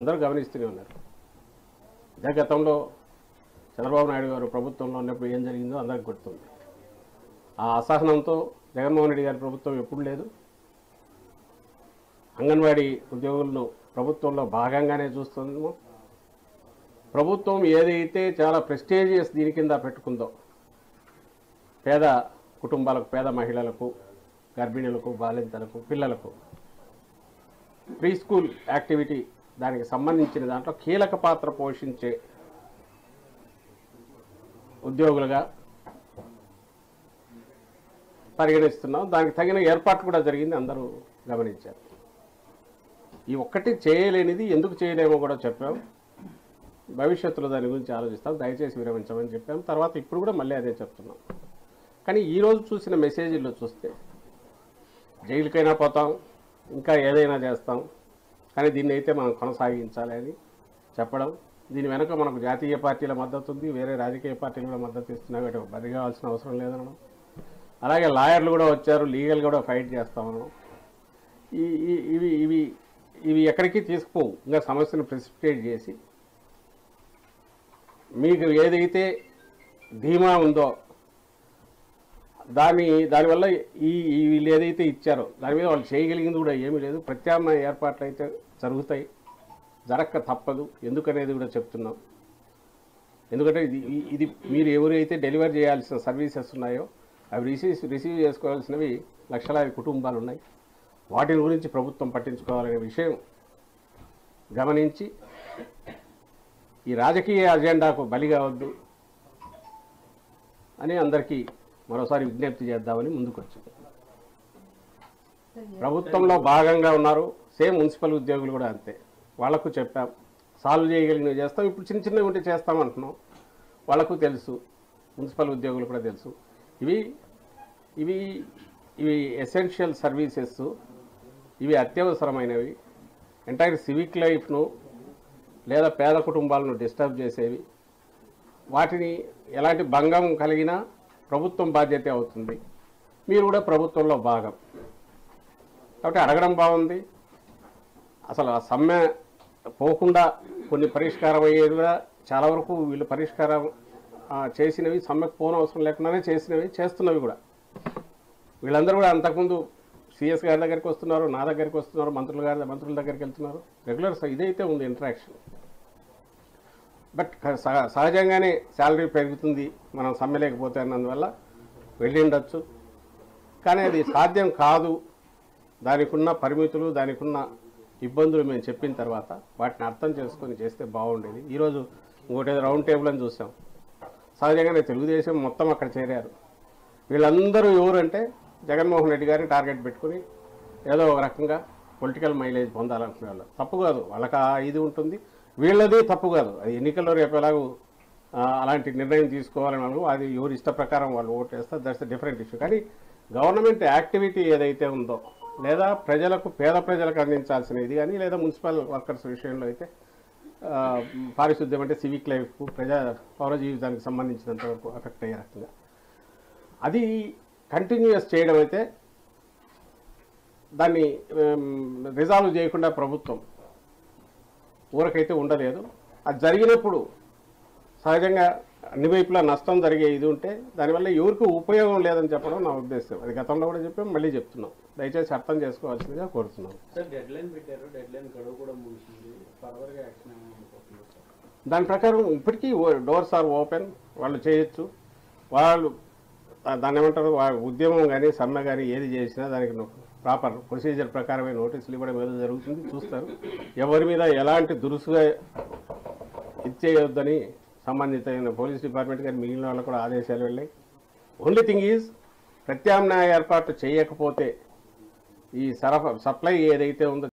అందరూ గమనిస్తూనే ఉన్నారు. ఇదే గతంలో చంద్రబాబు నాయుడు గారు ప్రభుత్వంలో ఉన్నప్పుడు ఏం జరిగిందో అందరికి గుర్తుంది. ఆ అసహనంతో జగన్మోహన్ రెడ్డి గారి ప్రభుత్వం ఎప్పుడు లేదు. అంగన్వాడీ ఉద్యోగులను ప్రభుత్వంలో భాగంగానే చూస్తున్నాము. ప్రభుత్వం ఏదైతే చాలా ప్రెస్టీజియస్ దీని కింద పెట్టుకుందో పేద కుటుంబాలకు, పేద మహిళలకు, గర్భిణులకు, బాలింతలకు, పిల్లలకు ప్రీ స్కూల్ యాక్టివిటీ దానికి సంబంధించిన దాంట్లో కీలక పాత్ర పోషించే ఉద్యోగులుగా పరిగణిస్తున్నాం. దానికి తగిన ఏర్పాటు కూడా జరిగింది, అందరూ గమనించారు. ఈ ఒక్కటి చేయలేనిది ఎందుకు చేయలేమో కూడా చెప్పాం. భవిష్యత్తులో దాని గురించి ఆలోచిస్తాం, దయచేసి విరమించమని చెప్పాం. తర్వాత ఇప్పుడు కూడా మళ్ళీ అదే చెప్తున్నాం. కానీ ఈరోజు చూసిన మెసేజ్లో చూస్తే జైలుకైనా పోతాం, ఇంకా ఏదైనా చేస్తాం, కానీ దీన్ని అయితే మనం కొనసాగించాలి అని చెప్పడం. దీని వెనుక మనకు జాతీయ పార్టీల మద్దతు ఉంది, వేరే రాజకీయ పార్టీలు కూడా మద్దతు ఇస్తున్నాయి, బరి కావాల్సిన అవసరం లేదనడం. అలాగే లాయర్లు కూడా వచ్చారు, లీగల్ కూడా ఫైట్ చేస్తామన్నాం. ఇవి ఇవి ఇవి ఎక్కడికి తీసుకుపోవు. ఇంకా సమస్యను ప్రెసిపిటేట్ చేసి మీకు ఏదైతే ధీమా ఉందో దానివల్ల వీళ్ళు ఏదైతే ఇచ్చారో దాని మీద వాళ్ళు చేయగలిగింది కూడా ఏమీ లేదు. ప్రత్యామ్నాయ ఏర్పాట్లు అయితే జరుగుతాయి, జరక్క తప్పదు. ఎందుకనేది కూడా చెప్తున్నాం. ఎందుకంటే ఇది మీరు ఎవరైతే డెలివరీ చేయాల్సిన సర్వీసెస్ ఉన్నాయో అవి రిసీవ్ చేసుకోవాల్సినవి లక్షలాది కుటుంబాలు ఉన్నాయి. వాటి గురించి ప్రభుత్వం పట్టించుకోవాలనే విషయం గమనించి ఈ రాజకీయ అజెండాకు బలి కావద్దు అని అందరికీ మరోసారి విజ్ఞప్తి చేద్దామని ముందుకొచ్చింది. ప్రభుత్వంలో భాగంగా ఉన్నారు, సేమ్ మున్సిపల్ ఉద్యోగులు కూడా అంతే. వాళ్లకు చెప్పాం, సాల్వ్ చేయగలిగినవి చేస్తాం. ఇప్పుడు చిన్న చిన్నవి ఉంటే చేస్తామంటున్నాం. వాళ్లకు తెలుసు, మున్సిపల్ ఉద్యోగులు కూడా తెలుసు. ఇవి ఇవి ఇవి ఎసెన్షియల్ సర్వీసెస్, ఇవి అత్యవసరమైనవి. ఎంటైర్ సివిక్ లైఫ్ను లేదా పేద కుటుంబాలను డిస్టర్బ్ చేసేవి. వాటిని ఎలాంటి భంగం కలిగినా ప్రభుత్వం బాధ్యత అవుతుంది. మీరు కూడా ప్రభుత్వంలో భాగం కాబట్టి అడగడం బాగుంది. అసలు ఆ సమ్మె పోకుండా కొన్ని పరిష్కారం అయ్యేది కూడా చాలా వరకు వీళ్ళు పరిష్కారం చేసినవి, సమ్మెకు పోనవసరం లేకుండానే చేసినవి, చేస్తున్నవి కూడా. వీళ్ళందరూ కూడా అంతకుముందు సిఎస్ గారి దగ్గరికి వస్తున్నారు, నా దగ్గరికి వస్తున్నారు, మంత్రుల దగ్గరికి వెళ్తున్నారు. రెగ్యులర్ ఇదైతే ఉంది ఇంటరాక్షన్. బట్ సహజంగానే శాలరీ పెరుగుతుంది మనం సమ్మె లేకపోతే అన్నందువల్ల వెళ్ళి ఉండొచ్చు. కానీ అది సాధ్యం కాదు. దానికి ఉన్న పరిమితులు, దానికి ఉన్న ఇబ్బందులు మేము చెప్పిన తర్వాత వాటిని అర్థం చేసుకొని చేస్తే బాగుండేది. ఈరోజు ఇంకోటి రౌండ్ టేబుల్ అని చూసాం. సహజంగానే తెలుగుదేశం మొత్తం అక్కడ చేరారు. వీళ్ళందరూ ఎవరంటే జగన్మోహన్ రెడ్డి గారిని టార్గెట్ పెట్టుకుని ఏదో ఒక రకంగా పొలిటికల్ మైలేజ్ పొందాలనుకునే వాళ్ళు. తప్పు కాదు, వాళ్ళకి ఆ ఇది ఉంటుంది. వీళ్ళది తప్పు కాదు. అది ఎన్నికల్లో రేపు ఎలాగూ అలాంటి నిర్ణయం తీసుకోవాలని వాళ్ళు, అది ఎవరి ఇష్ట ప్రకారం వాళ్ళు ఓటు వేస్తారు, దట్స్ ఎ డిఫరెంట్ ఇష్యూ. కానీ గవర్నమెంట్ యాక్టివిటీ ఏదైతే ఉందో, లేదా ప్రజలకు, పేద ప్రజలకు అందించాల్సిన ఇది కానీ, లేదా మున్సిపల్ వర్కర్స్ విషయంలో అయితే పారిశుద్ధ్యం అంటే సివిక్ లైఫ్కు, పౌర జీవితానికి సంబంధించినంత వరకు ఎఫెక్ట్ అయ్యే రకంగా అది కంటిన్యూస్ చేయడం అయితే దాన్ని రిజాల్వ్ చేయకుండా ప్రభుత్వం ఊరకైతే ఉండలేదు. అది జరిగినప్పుడు సహజంగా అన్ని వైపులా నష్టం జరిగే ఇది ఉంటే దానివల్ల ఎవరికి ఉపయోగం లేదని చెప్పడం నా ఉద్దేశం. అది గతంలో కూడా చెప్పాం, మళ్ళీ చెప్తున్నాం. దయచేసి అర్థం చేసుకోవాల్సిందిగా కోరుతున్నాం. దాని ప్రకారం ఇప్పటికీ డోర్స్ ఆర్ ఓపెన్, వాళ్ళు చేయొచ్చు. వాళ్ళు దాన్ని ఏమంటారు, ఉద్యమం కానీ సమ్మె కానీ ఏది చేసినా దానికి ప్రాపర్ ప్రొసీజర్ ప్రకారమే నోటీసులు ఇవ్వడం ఏదో జరుగుతుంది, చూస్తారు. ఎవరి మీద ఎలాంటి దురుసుగా ఇచ్చేయొద్దని సంబంధిత పోలీస్ డిపార్ట్మెంట్ కానీ మిగిలిన వాళ్ళకు కూడా ఆదేశాలు వెళ్ళాయి. ఓన్లీ థింగ్ ఈజ్ ప్రత్యామ్నాయ ఏర్పాటు చేయకపోతే ఈ సప్లై ఏదైతే ఉందో